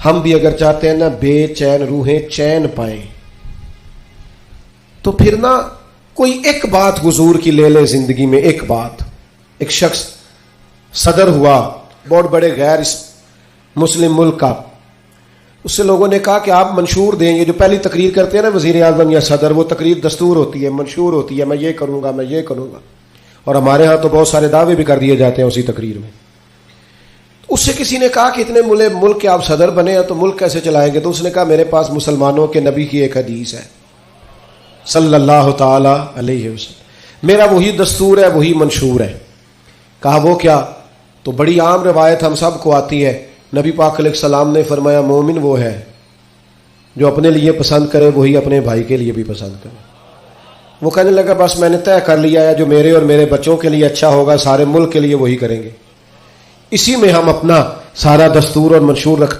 ہم بھی اگر چاہتے ہیں نا بے چین روحیں چین پائیں تو پھر نا کوئی ایک بات حضور کی لے لے زندگی میں. ایک بات, ایک شخص صدر ہوا بہت بڑے غیر مسلم ملک کا, اس سے لوگوں نے کہا کہ آپ منشور دیں, یہ جو پہلی تقریر کرتے ہیں نا وزیر اعظم یا صدر, وہ تقریر دستور ہوتی ہے, منشور ہوتی ہے, میں یہ کروں گا, میں یہ کروں گا. اور ہمارے ہاں تو بہت سارے دعوے بھی کر دیے جاتے ہیں اسی تقریر میں. اس سے کسی نے کہا کہ اتنے ملک کے آپ صدر بنے ہیں تو ملک کیسے چلائیں گے؟ تو اس نے کہا میرے پاس مسلمانوں کے نبی کی ایک حدیث ہے صلی اللہ تعالی علیہ وسلم, میرا وہی دستور ہے, وہی منشور ہے. کہا وہ کیا؟ تو بڑی عام روایت ہم سب کو آتی ہے, نبی پاک علیہ السلام نے فرمایا مومن وہ ہے جو اپنے لیے پسند کرے وہی اپنے بھائی کے لیے بھی پسند کرے. وہ کہنے لگا بس میں نے طے کر لیا ہے, جو میرے اور میرے بچوں کے لیے اچھا ہوگا سارے ملک کے لیے وہی کریں گے. اسی میں ہم اپنا سارا دستور اور منشور رکھتے ہیں.